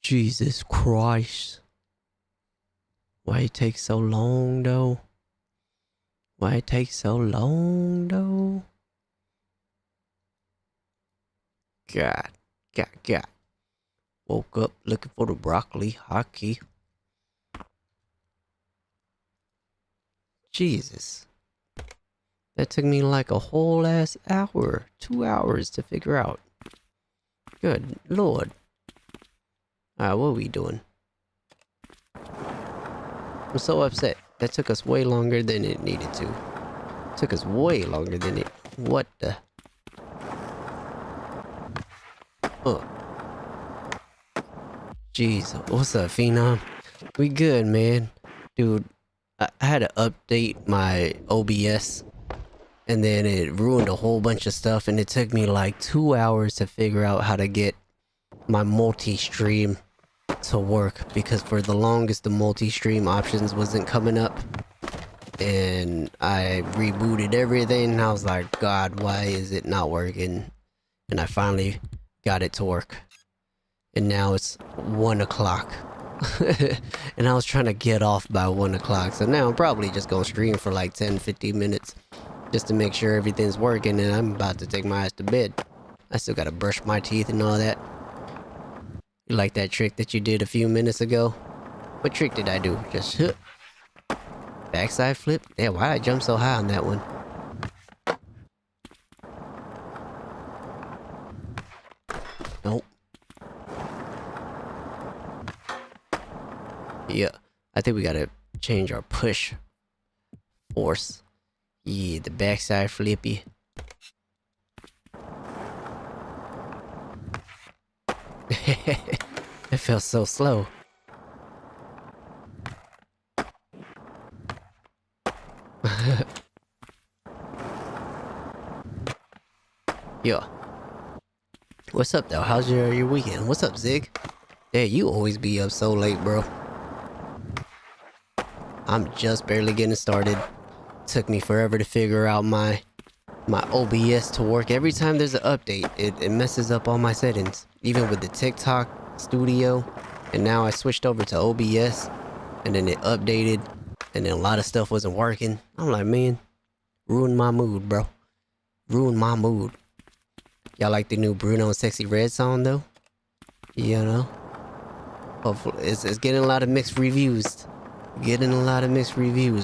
Jesus Christ. Why it take so long though? Why it take so long though? God. Woke up looking for the broccoli hockey. Jesus. That took me like a whole ass hour, 2 hours to figure out. Good Lord. Alright, what are we doing? I'm so upset. That took us way longer than it needed to. Took us way longer than it. What the? Oh. Jeez, what's up, Phenom? We good, man. Dude, I had to update my OBS. And then it ruined a whole bunch of stuff. And it took me like 2 hours to figure out how to get my multi-stream to work, because for the longest the multi-stream options wasn't coming up, and I rebooted everything and I was like, God, why is it not working? And I finally got it to work, and now it's 1 o'clock. And I was trying to get off by 1 o'clock, so now I'm probably just gonna stream for like 10-15 minutes just to make sure everything's working, and I'm about to take my ass to bed. I still gotta brush my teeth and all that. You like that trick that you did a few minutes ago? What trick did I do? Just backside flip? Yeah, why did I jump so high on that one? Nope. Yeah, I think we gotta change our push force. Yeah, the backside flippy. It felt so slow. Yeah. What's up though? How's your weekend? What's up, Zig? Yeah, you always be up so late, bro. I'm just barely getting started. Took me forever to figure out my OBS to work. Every time there's an update, it messes up all my settings. Even with the TikTok studio, and now I switched over to OBS, and then it updated, and then a lot of stuff wasn't working. I'm like, man, ruined my mood, bro. Ruined my mood. Y'all like the new Bruno and Sexy Red song though? You know? Hopefully, it's getting a lot of mixed reviews.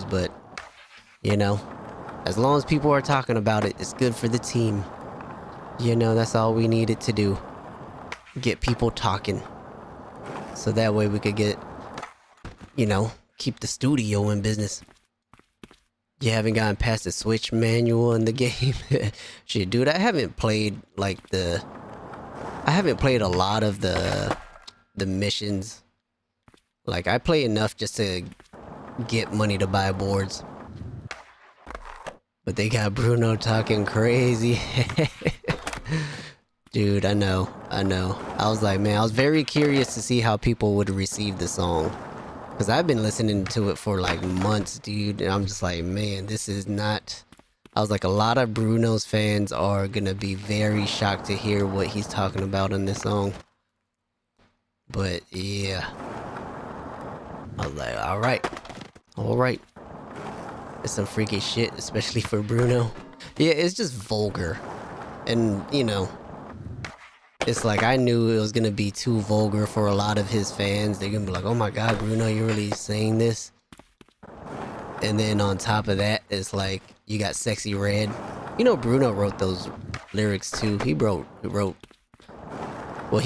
But you know, as long as people are talking about it, it's good for the team. You know, that's all we needed to do. Get people talking. So that way we could get, you know, keep the studio in business. You haven't gotten past the Switch manual in the game? Shit, dude, I haven't played like I haven't played a lot of the missions. Like, I play enough just to get money to buy boards. But they got Bruno talking crazy. Dude, I know. I was like, man, I was very curious to see how people would receive the song. Because I've been listening to it for like months, dude. And I'm just like, man, this is not... I was like, a lot of Bruno's fans are gonna be very shocked to hear what he's talking about in this song. But, yeah. I was like, alright. It's some freaky shit, especially for Bruno. Yeah, it's just vulgar. And, you know, it's like, I knew it was gonna be too vulgar for a lot of his fans. They're gonna be like, oh my god, Bruno, you're really saying this? And then on top of that, it's like, you got Sexy Red. You know, Bruno wrote those lyrics too. He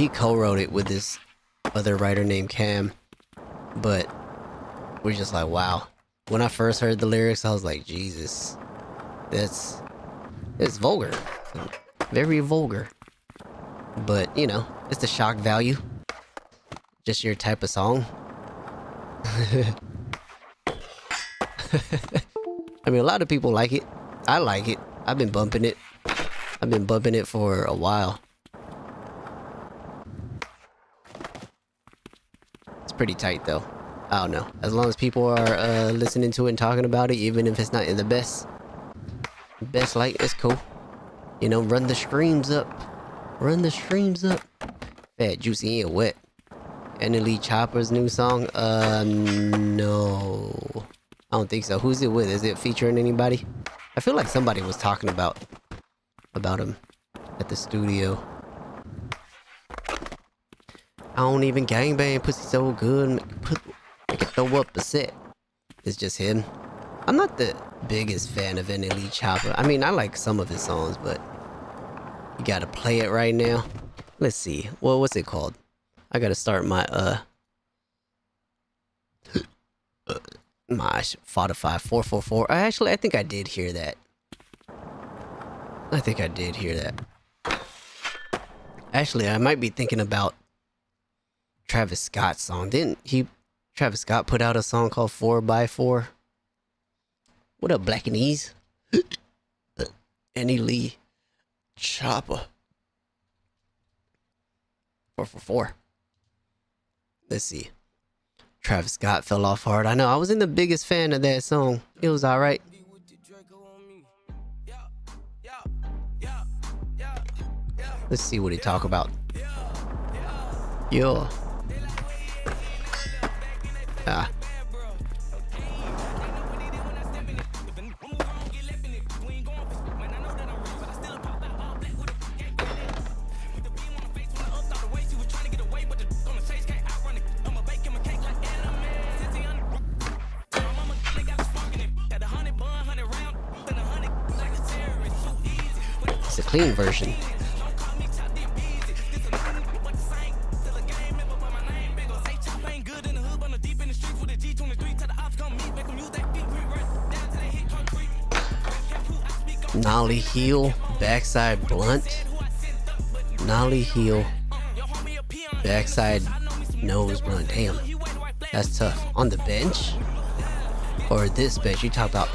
co-wrote it with this other writer named Cam. But we're just like, wow. When I first heard the lyrics, I was like, Jesus. It's vulgar. Very vulgar. But, you know, it's the shock value. Just your type of song. I mean, a lot of people like it. I like it. I've been bumping it. I've been bumping it for a while. It's pretty tight, though. I don't know. As long as people are listening to it and talking about it, even if it's not in the best light, it's cool. You know, run the streams up. Fat, juicy, and wet. NLE Chopper's new song? No. I don't think so. Who's it with? Is it featuring anybody? I feel like somebody was talking about him at the studio. I don't even gangbang, pussy so good. Make it throw up a set. It's just him. I'm not the biggest fan of NLE Chopper. I mean, I like some of his songs, but you gotta play it right now. Let's see. Well, what's it called? I gotta start my my Spotify 444. I think I did hear that. Actually, I might be thinking about Travis Scott's song. Didn't Travis Scott put out a song called 4x4? What up, Black and Ease? NLE Chopper. 444. Let's see. Travis Scott fell off hard. I know, I wasn't the biggest fan of that song. It was alright. Let's see what he talk about. Yo. Ah. It's a clean version. Nolly heel, backside blunt. Nolly heel, backside nose blunt. Damn, that's tough. On the bench? Or this bench? You talk about.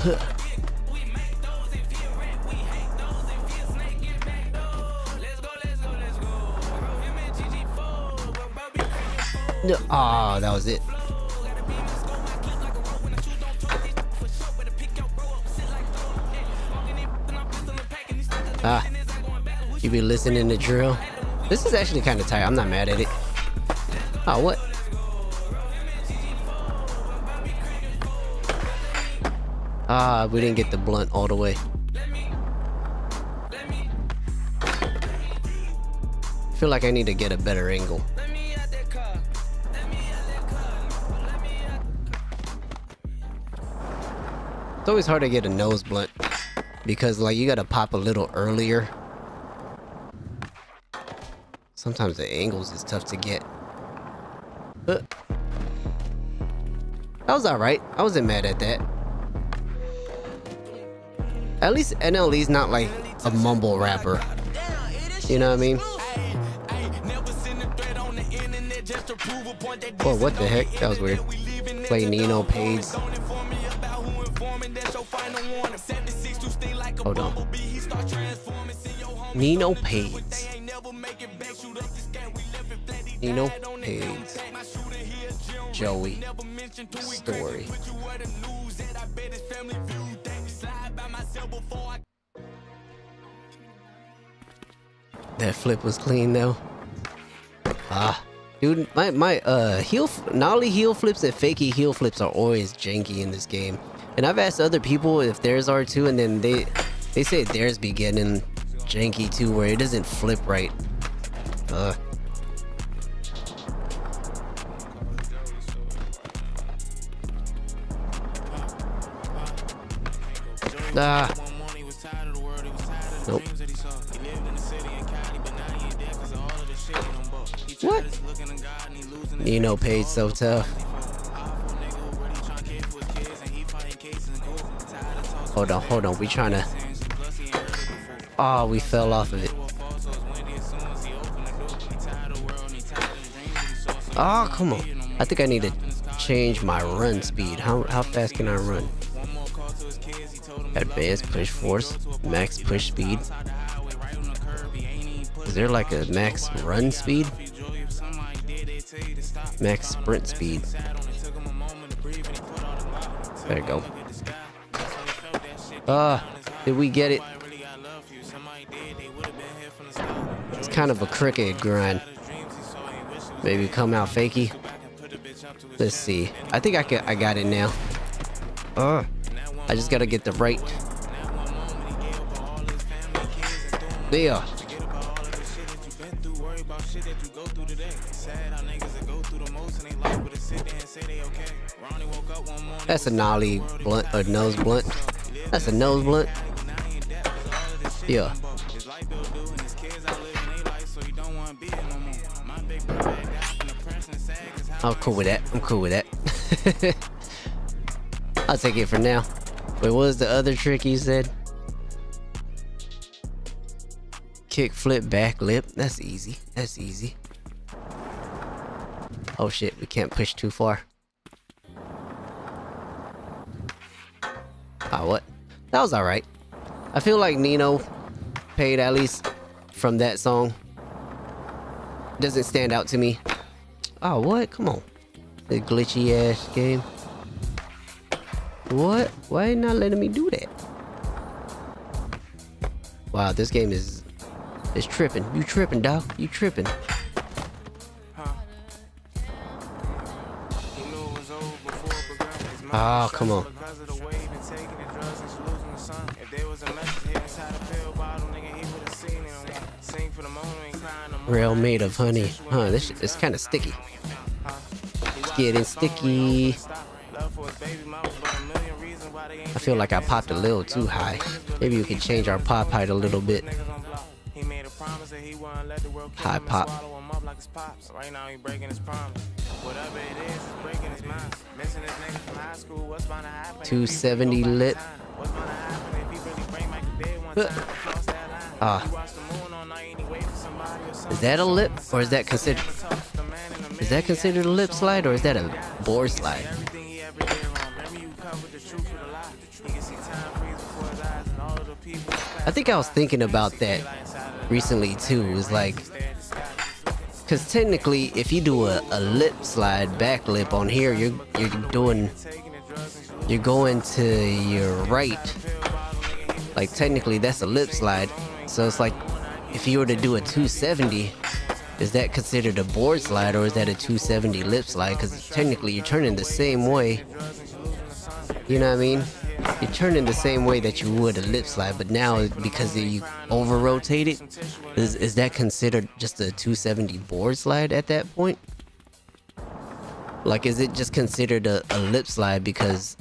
No, oh, that was it. Ah, you be listening to drill? This is actually kind of tight. I'm not mad at it. Oh, what? Ah, we didn't get the blunt all the way. I feel like I need to get a better angle. It's always hard to get a nose blunt because like you gotta pop a little earlier. Sometimes the angles is tough to get. That was alright. I wasn't mad at that. At least NLE's not like a mumble rapper. You know what I mean? Whoa, what the heck? That was weird. Play Nino Page. Hold on. Nino Page. Nino Page. Joey. Story. That flip was clean though. Ah. Dude, my Nolly heel flips and fakey heel flips are always janky in this game. And I've asked other people if theirs are too, and then they say theirs be getting janky too, where it doesn't flip right. Ah. Nope. What? Nino Page so tough. Hold on. We trying to. Oh, we fell off of it. Oh, come on. I think I need to change my run speed. How fast can I run? Advanced push force, max push speed. Is there like a max run speed? Max sprint speed. There you go. Did we get it? It's kind of a cricket grind. Maybe come out fakey. Let's see. I think I got it now. I just gotta get the right. There. That's a nollie blunt or nose blunt. That's a nose blunt. Yeah. I'm cool with that. I'm cool with that. I'll take it for now. Wait, what was the other trick you said? Kick, flip, back, lip. That's easy. That's easy. Oh shit, we can't push too far. Ah, what? That was alright. I feel like Nino paid, at least from that song. Doesn't stand out to me. Oh, what? Come on. The glitchy ass game. What? Why are you not letting me do that? Wow, this game is tripping. You tripping, dog. You tripping. Oh, come on. Rail made of honey. Huh, this shit is kind of sticky. It's getting sticky. I feel like I popped a little too high. Maybe we could change our pop height a little bit. High pop. 270 lip. Is that a lip, or is that considered? Is that considered a lip slide, or is that a board slide? I think I was thinking about that recently too. It was like, because technically, if you do a lip slide, back lip on here, you're going to your right. Like technically, that's a lip slide. So it's like, if you were to do a 270, is that considered a board slide, or is that a 270 lip slide? Because technically, you're turning the same way. You know what I mean? You're turning the same way that you would a lip slide, but now because you over rotate it, is that considered just a 270 board slide at that point? Like, is it just considered a lip slide because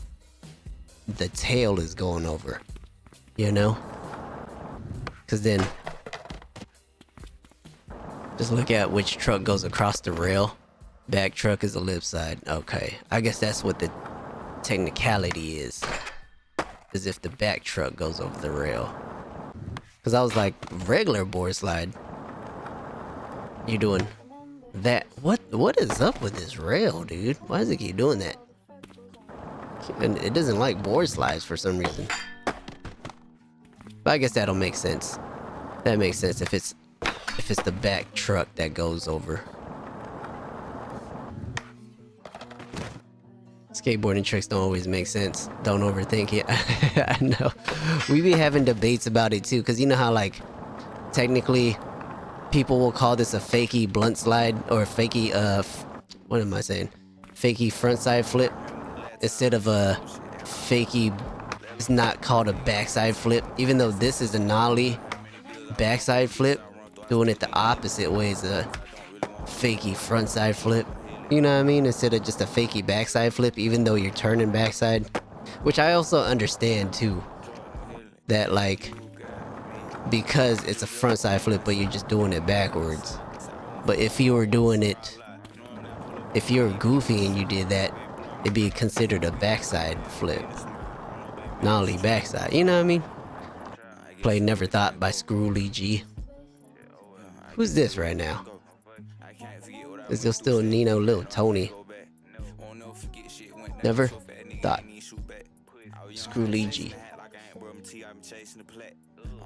the tail is going over? You know? Because then, just look at which truck goes across the rail. Back truck is a lip slide. Okay, I guess that's what the technicality is if the back truck goes over the rail. Because I was like, regular board slide, you're doing that. What is up with this rail, dude? Why does it keep doing that? And it doesn't like board slides for some reason. But I guess that'll make sense. That makes sense if it's the back truck that goes over. Skateboarding tricks don't always make sense. Don't overthink it. I know. We be having debates about it too, because you know how, like, technically people will call this a fakey blunt slide, or a fakey what am I saying? Fakey frontside flip instead of a fakey. It's not called a backside flip, even though this is a nollie backside flip. Doing it the opposite way is a fakey frontside flip. You know what I mean? Instead of just a fakey backside flip, even though you're turning backside. Which I also understand too. That, like, because it's a frontside flip, but you're just doing it backwards. But if you were doing it, if you're goofy and you did that, it'd be considered a backside flip. Nollie backside, you know what I mean? Play Never Thought by Screwly G. Who's this right now? Is there still Nino, Lil Tony? Never Thought. Screwly G.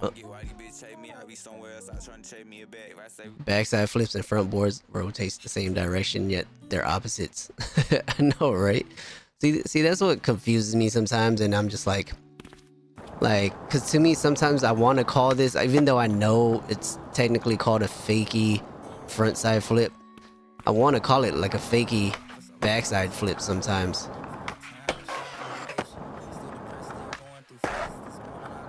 Oh. Backside flips and front boards rotates the same direction, yet they're opposites. I know, right? See, that's what confuses me sometimes, and I'm just like, because to me, sometimes I want to call this, even though I know it's technically called a fakey frontside flip, I want to call it like a fakey backside flip sometimes.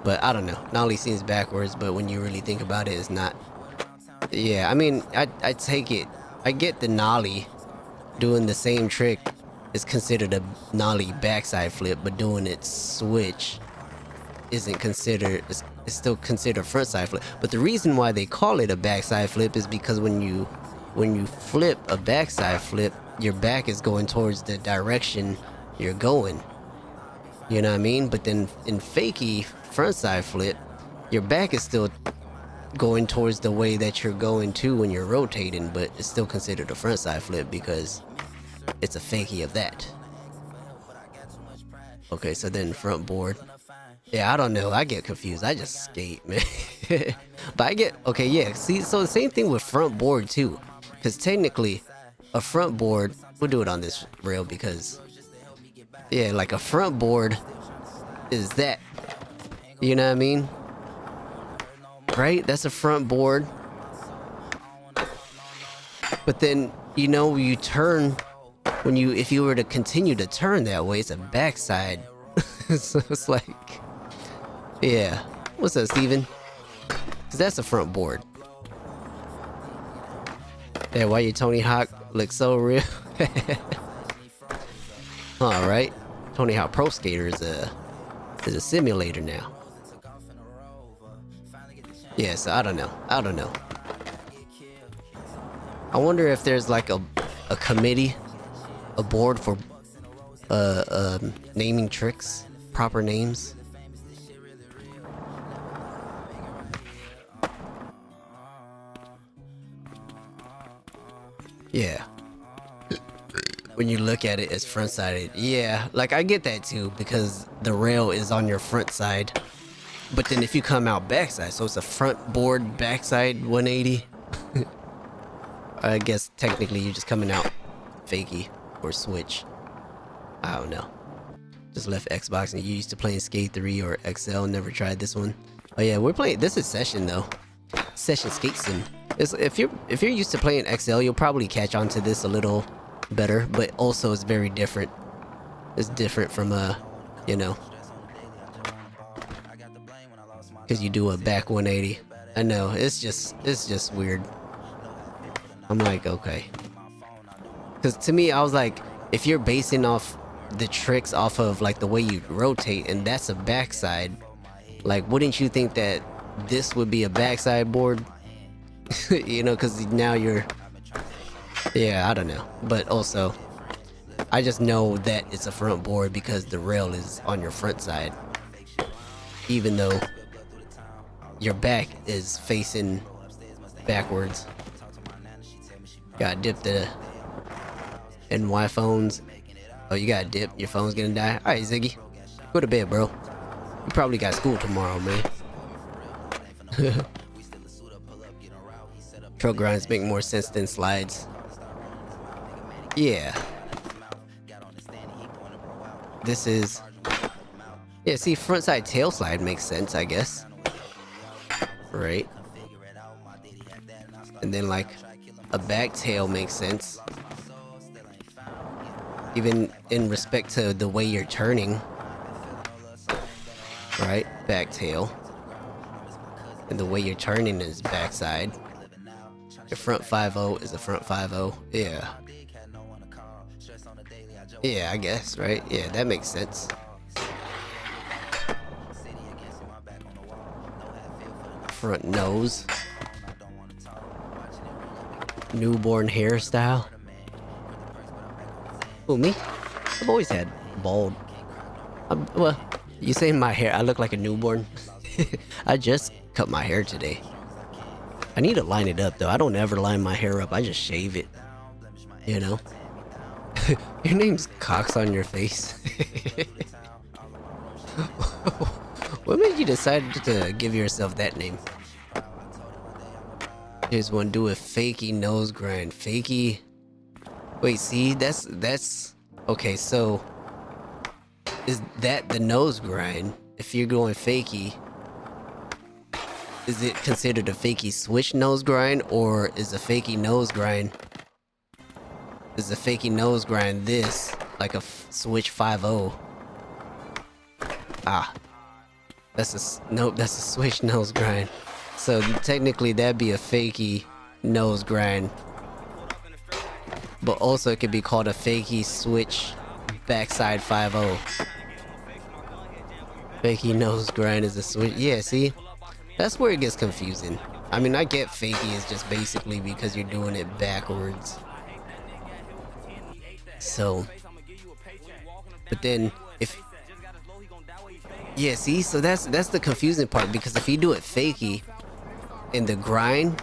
But I don't know. Nollie seems backwards, but when you really think about it, it's not. Yeah, I mean, I take it. I get the nollie doing the same trick is considered a nollie backside flip, but doing it switch isn't considered. It's still considered frontside flip. But the reason why they call it a backside flip is because when you flip a backside flip, your back is going towards the direction you're going. You know what I mean? But then in fakie frontside flip, your back is still going towards the way that you're going to when you're rotating, but it's still considered a frontside flip because it's a fakie of that. Okay, so then front board. Yeah, I don't know. I get confused. I just skate, man. But I get... Okay, yeah. See, so the same thing with front board, too. Because technically, a front board... We'll do it on this rail because... Yeah, like a front board is that. You know what I mean? Right? That's a front board. But then, you know, you turn... If you were to continue to turn that way, it's a backside. So it's like... Yeah. What's up, Steven? Because that's a front board. Yeah, why you Tony Hawk look so real? Alright. Tony Hawk Pro Skater is a simulator now. Yeah, so I don't know. I wonder if there's like a committee, a board for naming tricks, proper names. Yeah. When you look at it as front-sided, yeah, like I get that too because the rail is on your front side. But then if you come out backside, so it's a front board backside 180. I guess technically you're just coming out fakie or switch. I don't know. Just left Xbox and you used to playing Skate 3 or XL, never tried this one. Oh yeah, we're playing, this is Session though. Session Skate Sim. If you're used to playing XL, you'll probably catch on to this a little better, but also it's very different. It's different from you know, because you do a back 180. I know, it's just weird. I'm like, okay, because to me I was like, if you're basing off the tricks off of like the way you rotate and that's a backside, like wouldn't you think that this would be a backside board? You know, because now you're... Yeah, I don't know. But also, I just know that it's a front board because the rail is on your front side. Even though your back is facing backwards. Gotta dip the NY phones. Oh, you gotta dip. Your phone's gonna die. Alright, Ziggy. Go to bed, bro. You probably got school tomorrow, man. Truck grinds make more sense than slides. Yeah. This is... Yeah, see, frontside tail slide makes sense, I guess. Right. And then, like, a back tail makes sense. Even in respect to the way you're turning. Right? Back tail. And the way you're turning is backside. Your front 5-0 is a front 5-0. Yeah. Yeah, I guess, right? Yeah, that makes sense. Front nose. Newborn hairstyle. Who, me? I've always had bald. Well, you say my hair, I look like a newborn. I just cut my hair today. I need to line it up though. I don't ever line my hair up. I just shave it. You know? Your name's Cox on your face. What made you decide to give yourself that name? Here's one, do a fakie nose grind. Fakie. Wait, see, that's okay, so is that the nose grind? If you're going fakie, is it considered a fakie switch nose grind, or is a fakie nose grind is a fakey nose grind this, like a switch 5-0. Ah, nope, that's a switch nose grind. So technically that'd be a fakey nose grind. But also it could be called a fakey switch backside 5-0. Fakey nose grind is a switch. Yeah, see? That's where it gets confusing. I mean, I get fakey is just basically because you're doing it backwards. So, but then if, yeah, see, so that's the confusing part, because if you do it fakey in the grind,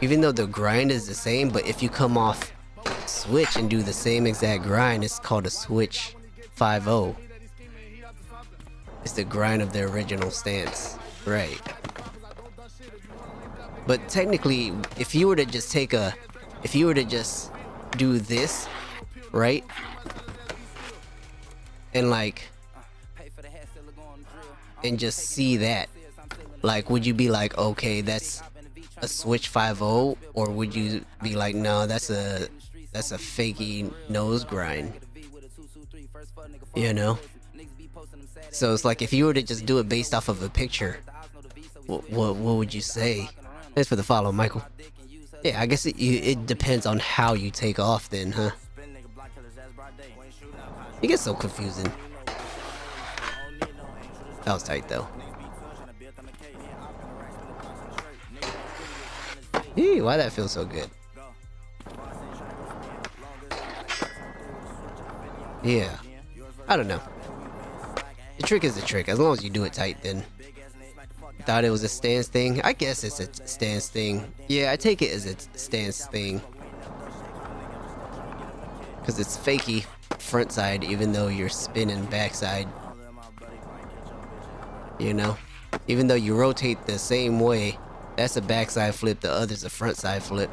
even though the grind is the same, but if you come off switch and do the same exact grind, it's called a switch 5-0. It's the grind of the original stance, right? But technically, if you were to just do this, right? And like, and just see that, like, would you be like, okay, that's a switch 5-0, or would you be like, no, that's a fakey nose grind, you know? So it's like, if you were to just do it based off of a picture, what would you say? Thanks for the follow, Michael. Yeah, I guess it depends on how you take off then, huh? It gets so confusing. That was tight though. Eee, why that feel so good? Yeah, I don't know. The trick is the trick. As long as you do it tight, then. Thought it was a stance thing. I guess it's a stance thing. Yeah, I take it as a stance thing. Because it's fakey front side, even though you're spinning backside. You know? Even though you rotate the same way, that's a backside flip, the other's a front side flip.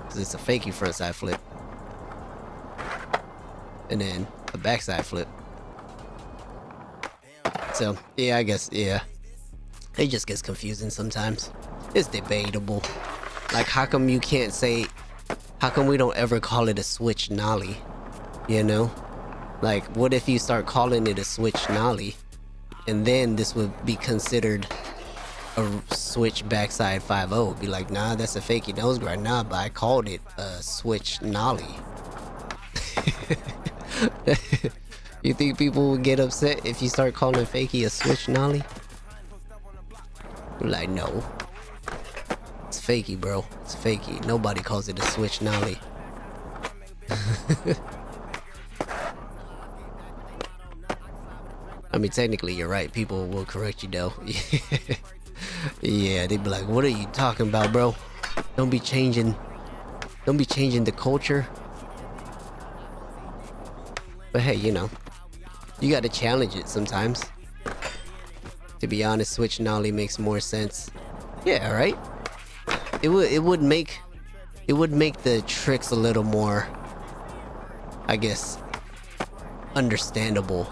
Because it's a fakey front side flip. And then a backside flip. So, yeah, I guess, yeah. It just gets confusing sometimes. It's debatable. Like, how come you can't say, how come we don't ever call it a switch nollie? You know? Like, what if you start calling it a switch nollie? And then this would be considered a switch backside 5-0. Be like, nah, that's a fakey nose grind. Nah, but I called it a switch nollie. You think people would get upset if you start calling fakey a switch nollie? Like, no. It's fakey, bro. It's fakey. Nobody calls it a switch nollie. I mean, technically, you're right. People will correct you, though. Yeah, they'd be like, what are you talking about, bro? Don't be changing the culture. But hey, you know, you gotta challenge it sometimes. To be honest, switch nollie makes more sense. Yeah, right? It would make the tricks a little more, I guess, understandable.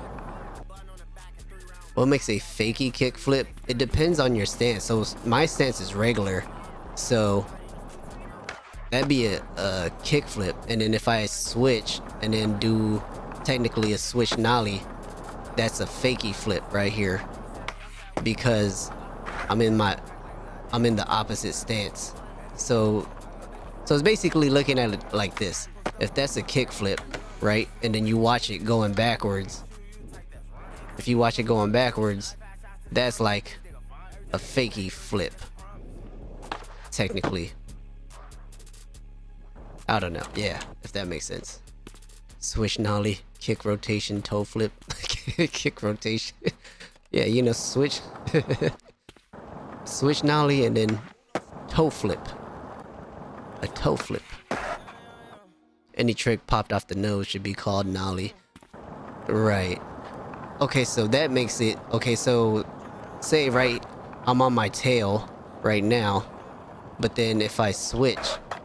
What makes a fakey kickflip? It depends on your stance. So my stance is regular, so that'd be a kickflip. And then if I switch and then do technically a switch nollie, that's a fakey flip right here, because I'm in the opposite stance. So it's basically looking at it like this. If that's a kickflip, right, and then you watch it going backwards, if you watch it going backwards, that's like a fakey flip, technically. I don't know. Yeah, if that makes sense. Switch nollie, kick rotation, toe flip, kick rotation. Yeah, you know, switch, switch nollie, and then toe flip. A toe flip. Any trick popped off the nose should be called nollie. Right. Okay, so that makes it, okay, so say, right, I'm on my tail right now, but then if I switch,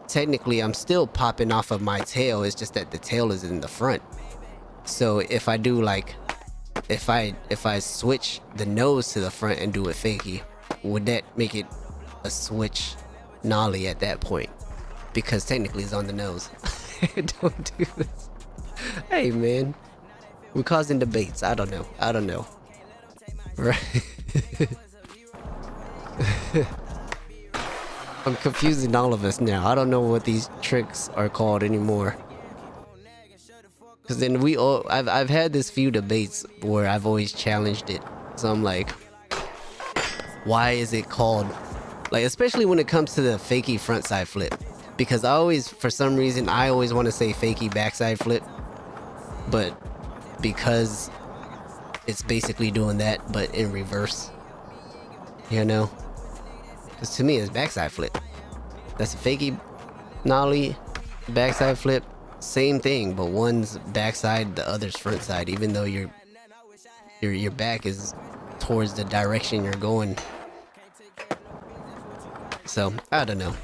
technically I'm still popping off of my tail. It's just that the tail is in the front. So if I do like, if I switch the nose to the front and do it fakey, would that make it a switch nollie at that point? Because technically it's on the nose. Don't do this. Hey man, we're causing debates. I don't know. Right. I'm confusing all of us now. I don't know what these tricks are called anymore. Cause then I've had this few debates where I've always challenged it. So I'm like, why is it called, like, especially when it comes to the fakie frontside flip, because for some reason I always want to say fakie backside flip, but because it's basically doing that but in reverse, you know, because to me it's backside flip. That's a fakie nollie backside flip, same thing, but one's backside, the other's frontside, even though your back is towards the direction you're going. So I don't know,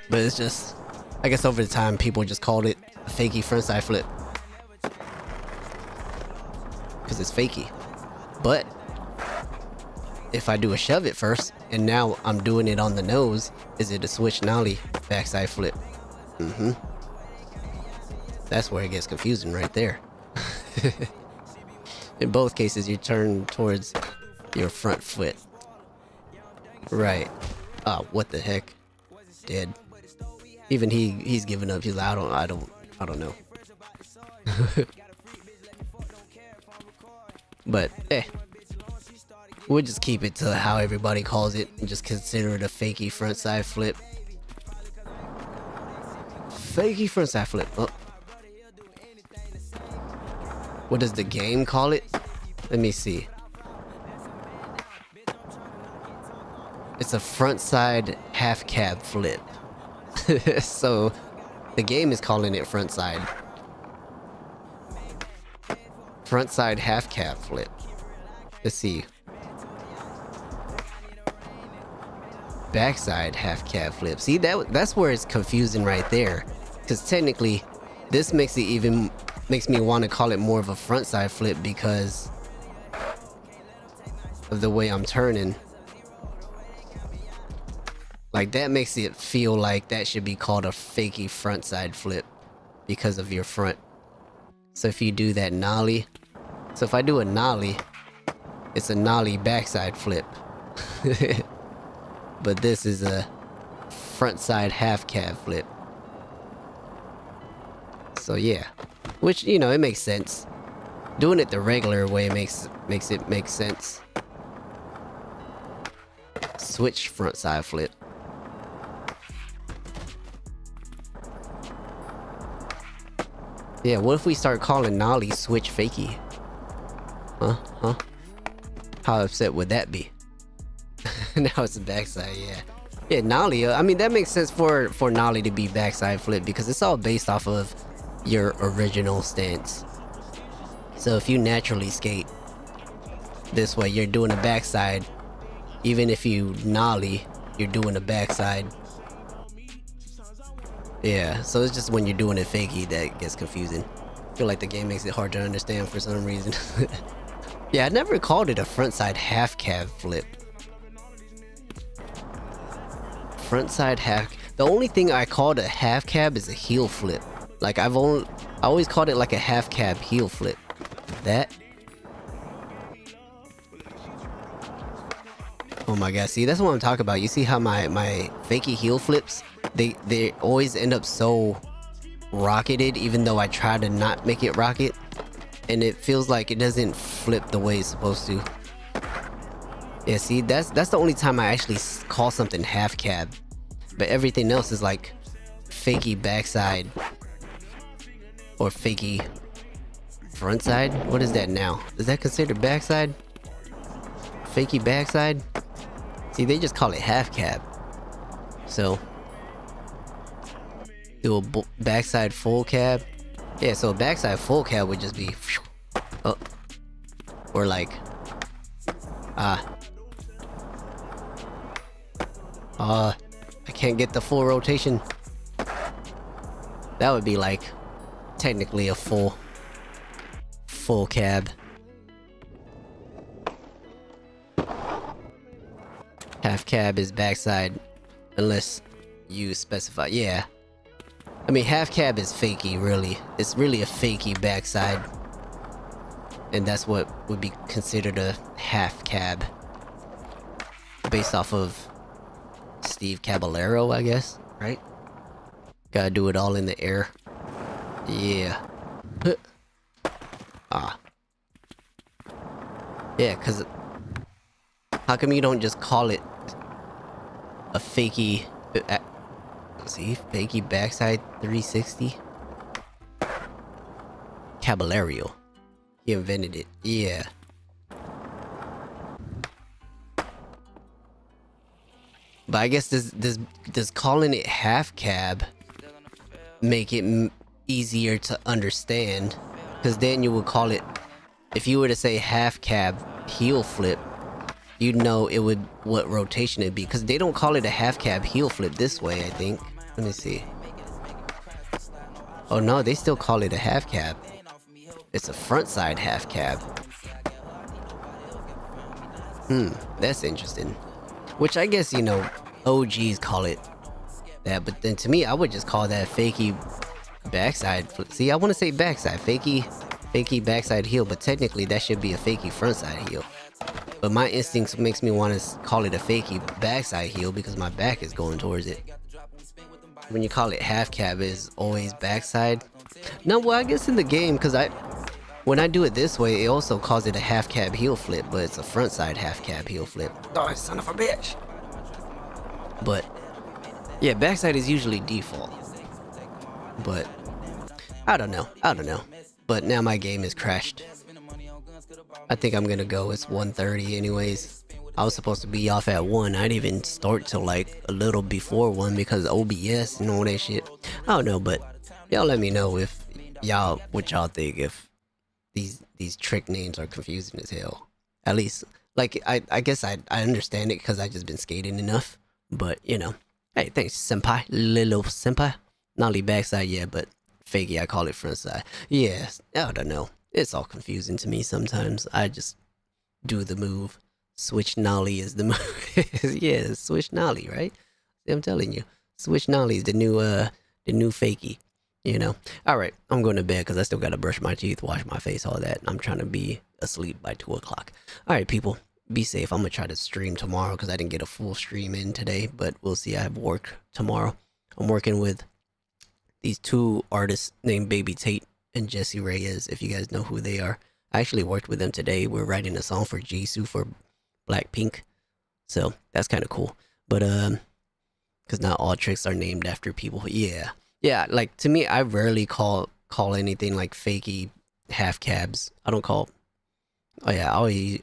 but it's just, I guess over the time people just called it a fakie frontside flip because it's fakie. But if I do a shove it first and now I'm doing it on the nose, is it a switch nollie backside flip? That's where it gets confusing right there. In both cases, you turn towards your front foot. Right. Oh, what the heck? Dead. Even he's giving up. He's like, I don't know. But we'll just keep it to how everybody calls it and just consider it a fakie frontside flip. Fakie frontside flip. Oh. What does the game call it? Let me see. It's a frontside half cab flip. So the game is calling it frontside half cab flip. Let's see. Backside half cab flip. See, that's where it's confusing right there. Because technically, this makes me want to call it more of a frontside flip because of the way I'm turning. Like, that makes it feel like that should be called a fakie frontside flip because of your front. So if you do that nollie, so if I do a nollie, it's a nollie backside flip. But this is a frontside half cab flip. So yeah, which, you know, it makes sense. Doing it the regular way makes it make sense. Switch frontside flip. Yeah, what if we start calling nollie switch fakie? Huh? How upset would that be? Now it's the backside, yeah. Yeah, nollie, I mean, that makes sense for nollie to be backside flip because it's all based off of your original stance. So if you naturally skate this way, you're doing a backside. Even if you nollie, you're doing a backside. Yeah, so it's just when you're doing it fakie that gets confusing. I feel like the game makes it hard to understand for some reason. Yeah, I never called it a frontside half cab flip. Frontside half. The only thing I called a half cab is a heel flip. Like I always called it like a half cab heel flip. That. Oh my god, see, that's what I'm talking about. You see how my fakie heel flips, they always end up so rocketed even though I try to not make it rocket, and it feels like it doesn't flip the way it's supposed to. Yeah, see, that's the only time I actually call something half cab, but everything else is like fakie backside or fakie frontside. What is that now? Is that considered backside? Fakie backside? See, they just call it half cab. So do a backside full cab. Yeah, so a backside full cab would just be oh, or like I can't get the full rotation. That would be like technically a full cab. Half cab is backside unless you specify. Yeah. I mean, half cab is fakey, really. It's really a fakey backside. And that's what would be considered a half cab. Based off of Steve Caballero, I guess, right? Gotta do it all in the air. Yeah. Ah. Yeah, cause how come you don't just call it a fakey... see? Fakey backside 360? Caballero. He invented it. Yeah. But I guess does calling it half cab make it easier to understand? Because then you would call it, if you were to say half cab heel flip, you'd know it would, what rotation it'd be. Because they don't call it a half cab heel flip this way, I think. Let me see. Oh no, they still call it a half cab. It's a front side half cab. That's interesting. Which I guess, you know, OGs call it that, but then to me, I would just call that fakey backside flip. See, I want to say backside, fakey backside heel, but technically that should be a fakey frontside heel. But my instincts makes me want to call it a fakey backside heel because my back is going towards it. When you call it half cab, is always backside. No, well, I guess in the game, because when I do it this way, it also calls it a half cab heel flip, but it's a frontside half cab heel flip. Oh, son of a bitch! But yeah, backside is usually default. But I don't know. But now my game is crashed. I think I'm gonna go. It's 1:30 anyways. I was supposed to be off at 1. I didn't even start till like a little before 1 because OBS and all that shit. I don't know, but y'all let me know if what y'all think, if these trick names are confusing as hell. At least, like, I guess I understand it because I just been skating enough. But, you know, hey, thanks, senpai, little senpai. Not only backside, yeah, but fakey, I call it frontside. Yeah, I don't know. It's all confusing to me sometimes. I just do the move. Switch nollie is the move. Yeah, switch nollie, right? See, I'm telling you, switch nollie is the new fakey. You know. All right, I'm going to bed because I still gotta brush my teeth, wash my face, all that. I'm trying to be asleep by 2 o'clock. All right, people, be safe. I'm gonna try to stream tomorrow because I didn't get a full stream in today, but we'll see. I have work tomorrow. I'm working with these 2 artists named Baby Tate and Jesse Reyes. If you guys know who they are, I actually worked with them today. We're writing a song for Jisoo for Blackpink, so that's kind of cool. But because not all tricks are named after people. Yeah, like, to me, I rarely call anything like fakey half cabs. I don't call. Oh yeah,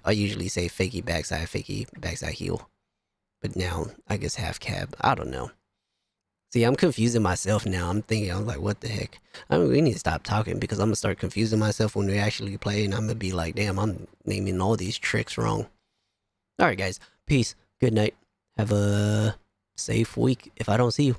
I usually say fakey backside heel. But now I guess half cab. I don't know. See, I'm confusing myself now. I'm like, what the heck? I mean, we need to stop talking because I'm gonna start confusing myself when we actually play, and I'm gonna be like, damn, I'm naming all these tricks wrong. All right, guys, peace. Good night. Have a safe week. If I don't see you.